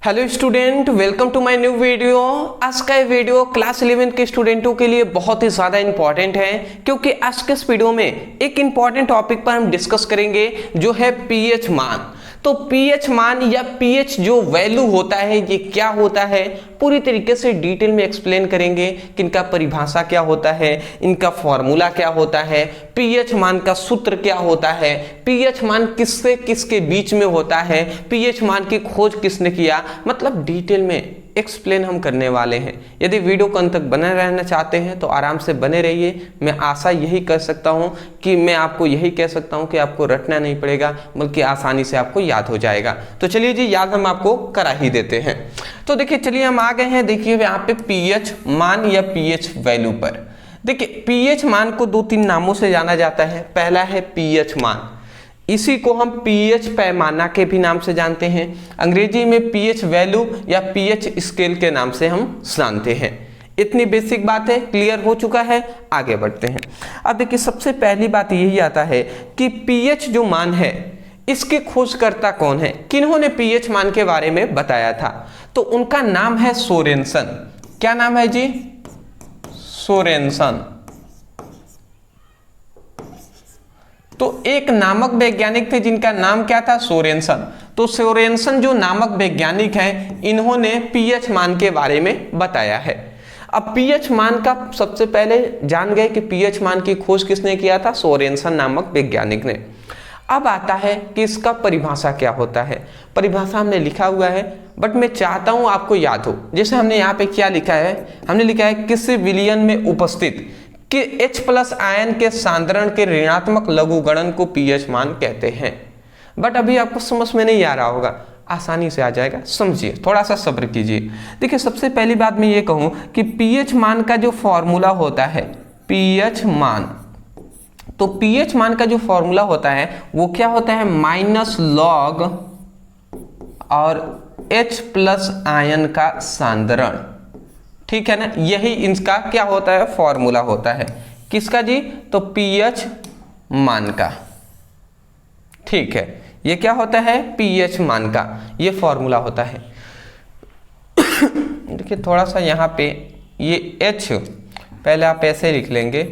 Hello student, welcome to my new video. आज का ये वीडियो क्लास 11 के स्टूडेंटों के लिए बहुत ही ज़्यादा इंपॉर्टेंट है, क्योंकि आज के इस वीडियो में एक इंपॉर्टेंट टॉपिक पर हम डिस्कस करेंगे जो है पीएच मान। तो पीएच मान या पीएच जो वैल्यू होता है ये क्या होता है, पूरी तरीके से डिटेल में एक्सप्लेन करेंगे कि इनका परिभाषा क्या होता है, इनका फॉर्मूला क्या होता है, पीएच मान का सूत्र क्या होता है, पीएच मान किससे किसके बीच में होता है, पीएच मान की खोज किसने किया, मतलब डिटेल में एक्सप्लेन हम करने वाले हैं। यदि वीडियो को अंत तक बने रहना चाहते हैं तो आराम से बने रहिए। मैं आशा यही कर सकता हूं कि मैं आपको यही कह सकता हूं कि आपको रटना नहीं पड़ेगा, बल्कि आसानी से आपको याद हो जाएगा। तो चलिए जी, याद हम आपको करा ही देते हैं। तो देखिए, चलिए हम आ गए हैं। देखिए यहाँ पे पीएच मान या पीएच वैल्यू पर। देखिए, पीएच मान को दो तीन नामों से जाना जाता है। पहला है पीएच मान, इसी को हम पीएच पैमाना के भी नाम से जानते हैं। अंग्रेजी में पीएच वैल्यू या पीएच स्केल के नाम से हम जानते हैं। इतनी बेसिक बात है, क्लियर हो चुका है। आगे बढ़ते हैं। अब देखिए, सबसे पहली बात यही आता है कि पीएच जो मान है इसके खोजकर्ता कौन है, किन्होंने पीएच मान के बारे में बताया था। तो उनका नाम है सोरेनसन। क्या नाम है जी? सोरेनसन। तो एक नामक वैज्ञानिक थे जिनका नाम क्या था? सोरेनसन। तो सोरेनसन जो नामक वैज्ञानिक हैं, इन्होंने पीएच मान के बारे में बताया है। अब पीएच मान का सबसे पहले जान गए कि पीएच मान की खोज किसने किया था? सोरेनसन नामक वैज्ञानिक ने। अब आता है कि इसका परिभाषा क्या होता है। परिभाषा हमने लिखा हुआ है, बट मैं चाहता हूं आपको याद हो। जैसे हमने यहाँ पे क्या लिखा है, हमने लिखा है किसी विलयन में उपस्थित कि H+ आयन के सांद्रण के ऋणात्मक लघुगणन को पीएच मान कहते हैं। बट अभी आपको समझ में नहीं आ रहा होगा, आसानी से आ जाएगा, समझिए, थोड़ा सा सब्र कीजिए। देखिए, सबसे पहली बात मैं ये कहूं कि पीएच मान का जो फॉर्मूला होता है, पीएच मान, तो पीएच मान का जो फॉर्मूला होता है वो क्या होता है? -log और H+ आयन का सांद्रण। ठीक है ना, यही इनका क्या होता है? फॉर्मूला होता है। किसका जी? तो पीएच मान का। ठीक है, ये क्या होता है? पीएच मान का ये फॉर्मूला होता है। देखिए, थोड़ा सा यहाँ पे ये H पहले आप ऐसे लिख लेंगे,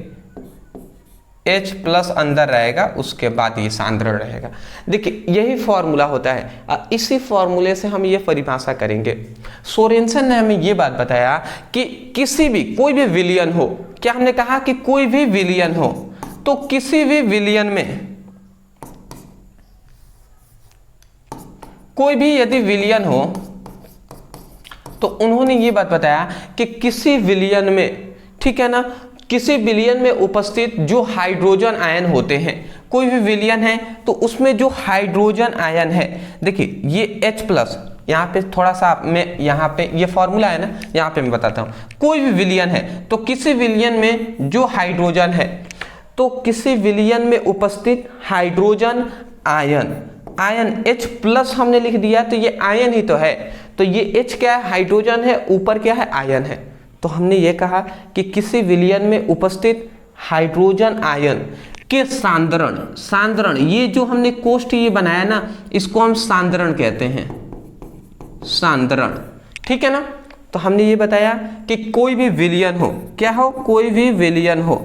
H+ अंदर रहेगा, उसके बाद ये सांद्रण रहेगा। देखिए, यही फॉर्मूला होता है। इसी फॉर्मूले से हम ये परिभाषा करेंगे। सोरेनसन ने हमें ये बात बताया कि किसी भी कोई भी विलयन हो, क्या हमने कहा कि कोई भी विलयन हो, तो किसी भी विलयन में कोई भी यदि विलयन हो, तो उन्होंने ये बात बताया कि किसी विलयन में, ठीक है ना, किसी विलयन में उपस्थित जो हाइड्रोजन आयन होते हैं, कोई भी विलयन है तो उसमें जो हाइड्रोजन आयन है, देखिए ये H+, यहाँ पे थोड़ा सा मैं यहाँ पे ये फॉर्मूला है ना, यहाँ पे मैं बताता हूँ। कोई भी विलयन है तो किसी विलयन में जो हाइड्रोजन है, तो किसी विलयन में उपस्थित हाइड्रोजन आयन H+ हमने लिख दिया, तो ये आयन ही तो है। तो ये H क्या है? हाइड्रोजन है, ऊपर क्या है? आयन है। तो हमने ये कहा कि किसी विलयन में उपस्थित हाइड्रोजन आयन के सांद्रण, ये जो हमने कोष्ठ ये बनाया ना, इसको हम सांद्रण कहते हैं, सांद्रण। ठीक है ना, तो हमने ये बताया कि कोई भी विलयन हो, क्या हो? कोई भी विलयन हो,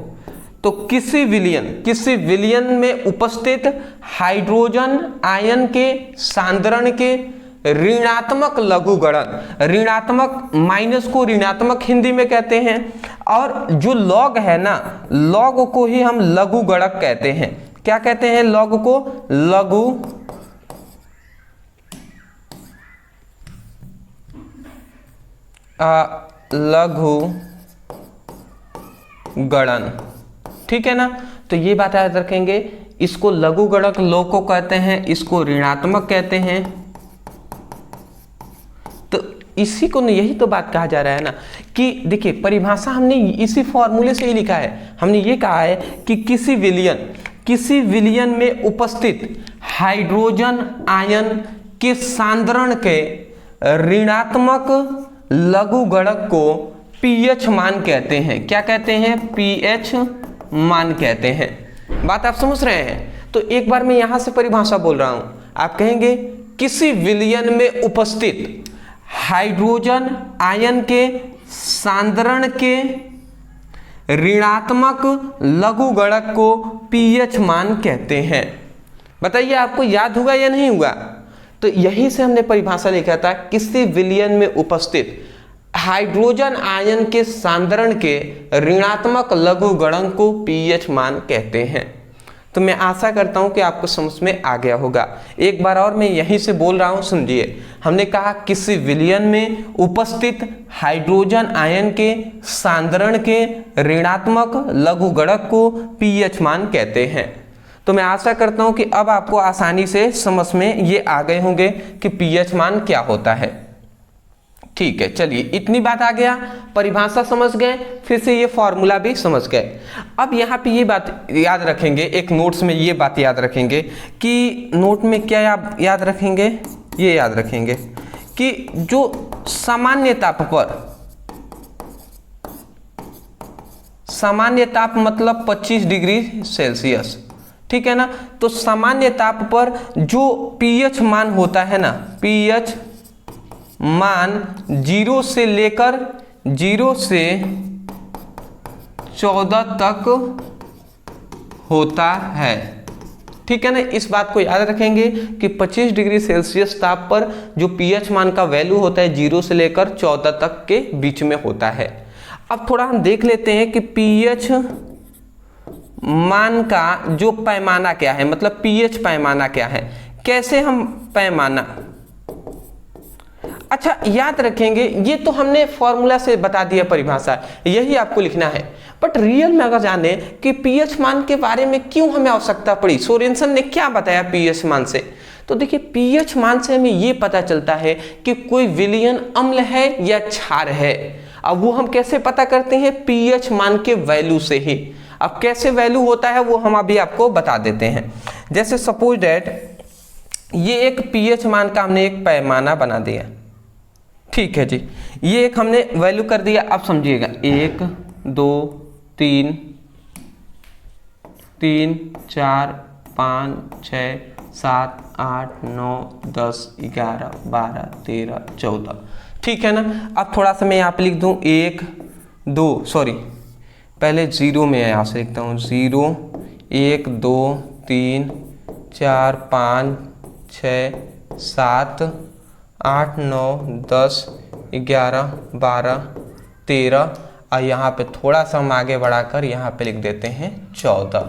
तो किसी विलयन में उपस्थित हाइड्रोजन आयन के सांद्रण के ऋणात्मक लघुगणन, ऋणात्मक, माइनस को ऋणात्मक हिंदी में कहते हैं, और जो लॉग है ना, लॉग को ही हम लघुगणक कहते हैं। क्या कहते हैं? लॉग को लघुगणन। ठीक है ना, तो ये बात याद रखेंगे। इसको लघुगणक लॉग को कहते हैं, इसको ऋणात्मक कहते हैं। इसी को, यही तो बात कहा जा रहा है ना कि देखिए, परिभाषा हमने इसी फॉर्मूले से ही लिखा है। हमने ये कहा है कि किसी विलयन में उपस्थित हाइड्रोजन आयन के सांद्रण के ऋणात्मक लघुगणक को पीएच मान कहते हैं। क्या कहते हैं? पीएच मान कहते हैं। बात आप समझ रहे हैं? तो एक बार मैं यहां से परिभाषा बोल रहा हूं, आप कहेंगे किसी विलयन में उपस्थित हाइड्रोजन आयन के सांद्रण के ऋणात्मक लघुगणक को पीएच मान कहते हैं। बताइए आपको याद हुआ या नहीं हुआ? तो यहीं से हमने परिभाषा लिखा था, किसी विलयन में उपस्थित हाइड्रोजन आयन के सांद्रण के ऋणात्मक लघुगणक को पीएच मान कहते हैं। तो मैं आशा करता हूं कि आपको समझ में आ गया होगा। एक बार और मैं यहीं से बोल रहा हूं, सुनिए। हमने कहा किसी विलयन में उपस्थित हाइड्रोजन आयन के सांद्रण के ऋणात्मक लघुगणक को पीएच मान कहते हैं। तो मैं आशा करता हूं कि अब आपको आसानी से समझ में ये आ गए होंगे कि पीएच मान क्या होता है। ठीक है, चलिए इतनी बात आ गया, परिभाषा समझ गए, फिर से ये फॉर्मूला भी समझ गए। अब यहाँ पे ये बात याद रखेंगे, एक नोट्स में ये बात याद रखेंगे कि नोट में क्या याद रखेंगे, ये याद रखेंगे कि जो सामान्य ताप पर, सामान्य ताप मतलब 25 डिग्री सेल्सियस, ठीक है ना। तो सामान्य ताप पर जो पीएच मान होता है ना, पीएच मान 0 से लेकर 0 से 14 तक होता है, ठीक है ना। इस बात को याद रखेंगे कि 25 डिग्री सेल्सियस ताप पर जो पीएच मान का वैल्यू होता है 0 से लेकर 14 तक के बीच में होता है। अब थोड़ा हम देख लेते हैं कि पीएच मान का जो पैमाना क्या है, मतलब पीएच पैमाना क्या है, कैसे हम पैमाना। अच्छा याद रखेंगे, ये तो हमने फॉर्मूला से बता दिया परिभाषा, यही आपको लिखना है। बट रियल में अगर जाने कि पीएच मान के बारे में क्यों हमें आवश्यकता पड़ी, सोरेनसन ने क्या बताया पीएच मान से, तो देखिए पीएच मान से हमें ये पता चलता है कि कोई विलयन अम्ल है या क्षार है। अब वो हम कैसे पता करते हैं, पीएच मान के वैल्यू से ही। अब कैसे वैल्यू होता है वो हम अभी आपको बता देते हैं। जैसे सपोज दैट ये एक पीएच मान का हमने एक पैमाना बना दिया, ठीक है जी, ये एक हमने वैल्यू कर दिया। अब समझिएगा 1 2 3 3 4 5 6 7 8 9 10 11 12 13 14, ठीक है ना। अब थोड़ा सा मैं यहाँ पे लिख दूँ 1 2, सॉरी पहले 0 में यहाँ से लिखता हूँ 0 1 2 3 4 5 6 7 8 9 10 11 12 13 और यहाँ पे थोड़ा सा हम आगे बढ़ाकर यहाँ पे लिख देते हैं 14,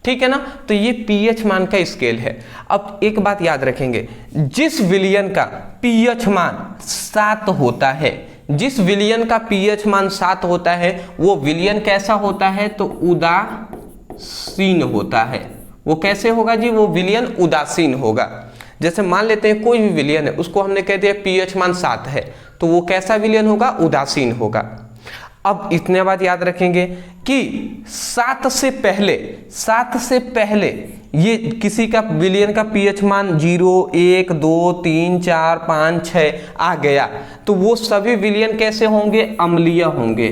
ठीक है ना। तो ये पीएच मान का स्केल है। अब एक बात याद रखेंगे, जिस विलयन का पीएच मान 7 होता है, जिस विलयन का पीएच मान 7 होता है वो विलयन कैसा होता है, तो उदासीन होता है। वो कैसे होगा जी, वो विलयन उदासीन होगा। जैसे मान लेते हैं कोई भी विलयन है, उसको हमने कह दिया पीएच मान 7 है, तो वो कैसा विलयन होगा, उदासीन होगा। अब इतने बात याद रखेंगे कि 7 से पहले ये किसी का विलयन का पीएच मान 0 1 2 3 4 5 6 आ गया, तो वो सभी विलयन कैसे होंगे, अम्लीय होंगे।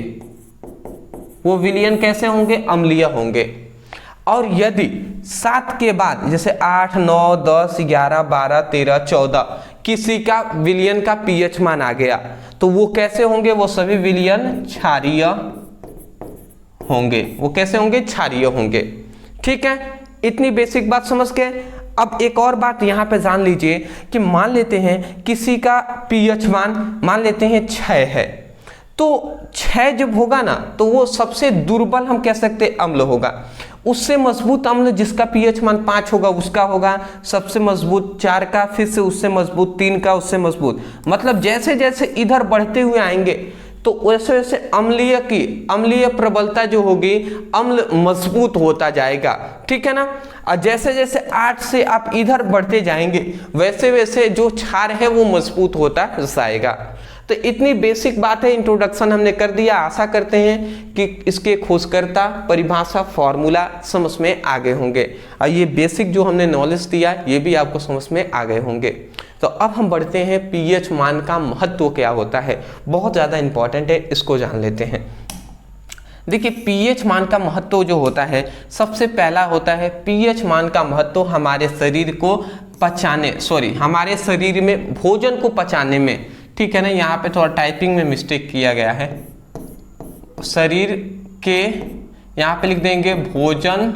वो विलयन कैसे होंगे, अम्लीय होंगे। और यदि 7 के बाद जैसे 8 9 10 11 12 13 14 किसी का विलयन का पीएच मान आ गया, तो वो कैसे होंगे, वो सभी विलयन क्षारीय होंगे। वो कैसे होंगे, क्षारीय होंगे, ठीक है। इतनी बेसिक बात समझ गए। अब एक और बात यहाँ पे जान लीजिए कि मान लेते हैं किसी का पीएच मान लेते हैं 6 है, तो 6 जब होगा ना तो वो सबसे दुर्बल हम कह सकते अम्ल होगा। उससे मजबूत अम्ल जिसका पीएच मान 5 होगा उसका होगा सबसे मजबूत 4 का, फिर से उससे मजबूत 3 का, उससे मजबूत, मतलब जैसे जैसे इधर बढ़ते हुए आएंगे तो वैसे वैसे अम्लीय प्रबलता जो होगी, अम्ल मजबूत होता जाएगा, ठीक है ना। और जैसे जैसे 8 से आप इधर बढ़ते जाएंगे वैसे वैसे जो क्षार है वो मजबूत होता जाएगा। तो इतनी बेसिक बात है, इंट्रोडक्शन हमने कर दिया। आशा करते हैं कि इसके खोजकर्ता, परिभाषा, फॉर्मूला समझ में आ गए होंगे और ये बेसिक जो हमने नॉलेज दिया ये भी आपको समझ में आ गए होंगे। तो अब हम बढ़ते हैं पीएच मान का महत्व क्या होता है, बहुत ज़्यादा इंपॉर्टेंट है, इसको जान लेते हैं। देखिए पीएच मान का महत्व जो होता है, सबसे पहला होता है पीएच मान का महत्व हमारे शरीर को हमारे शरीर में भोजन को पचाने में ठीक है ना, यहाँ पे थोड़ा टाइपिंग में मिस्टेक किया गया है। शरीर के, यहाँ पे लिख देंगे भोजन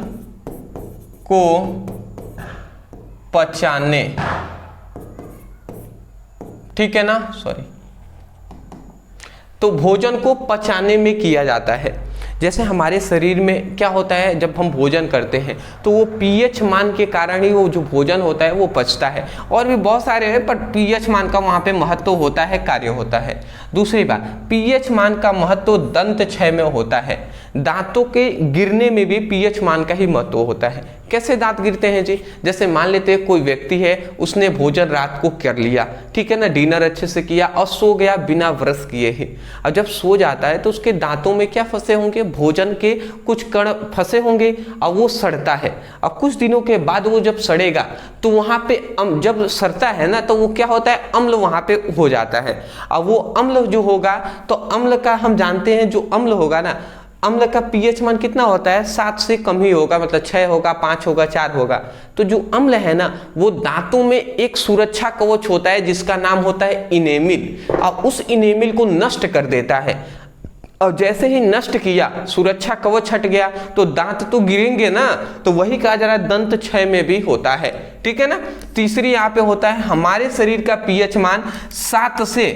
को पचाने, ठीक है ना, सॉरी। तो भोजन को पचाने में किया जाता है। जैसे हमारे शरीर में क्या होता है, जब हम भोजन करते हैं तो वो पीएच मान के कारण ही वो जो भोजन होता है वो पचता है। और भी बहुत सारे हैं, पर पीएच मान का वहाँ पे महत्व होता है, कार्य होता है। दूसरी बात, पीएच मान का महत्व दंत क्षय में होता है। दांतों के गिरने में भी पीएच मान का ही महत्व होता है। कैसे दांत गिरते हैं जी? जैसे मान लेते हैं कोई व्यक्ति है, उसने भोजन रात को कर लिया, ठीक है ना, डिनर अच्छे से किया और सो गया बिना ब्रश किए ही। अब जब सो जाता है तो उसके दांतों में क्या फंसे होंगे, भोजन के कुछ कण फंसे होंगे और वो सड़ता है। अब कुछ दिनों के बाद वो जब सड़ेगा तो वहां पे जब सड़ता है ना तो वो क्या होता है, अम्ल वहां पे हो जाता है। अब वो अम्ल जो होगा तो अम्ल का हम जानते हैं, जो अम्ल होगा ना, अम्ल का पीएच मान कितना होता है, 7 से कम ही होगा, मतलब 6 होगा, 5 होगा, 4 होगा। तो जो अम्ल है ना वो दांतों में एक सुरक्षा कवच होता है जिसका नाम होता है इनेमिल, और उस इनेमिल को नष्ट कर देता है। और जैसे ही नष्ट किया, सुरक्षा कवच हट गया, तो दांत तो गिरेंगे ना, तो वही कहा जा रहा है दंत क्षय में भी होता है, ठीक है ना। तीसरी यहाँ पे होता है, हमारे शरीर का पीएच मान 7 से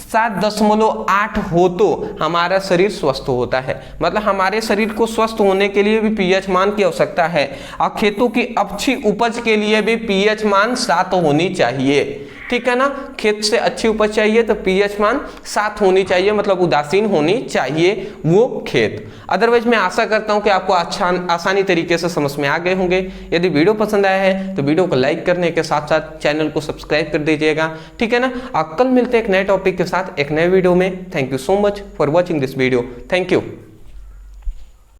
7.8 हो तो हमारा शरीर स्वस्थ होता है। मतलब हमारे शरीर को स्वस्थ होने के लिए भी पीएच मान की आवश्यकता है। और खेतों की अच्छी उपज के लिए भी पीएच मान 7 होनी चाहिए, ठीक है ना। खेत से अच्छी उपज चाहिए तो पीएच मान 7 होनी चाहिए, मतलब उदासीन होनी चाहिए वो खेत। अदरवाइज मैं आशा करता हूं कि आपको आसानी तरीके से समझ में आ गए होंगे। यदि वीडियो पसंद आया है तो वीडियो को लाइक करने के साथ साथ चैनल को सब्सक्राइब कर दीजिएगा, ठीक है ना। कल मिलते हैं एक नए टॉपिक के साथ एक नए वीडियो में। Thank you so much for watching this video. Thank you.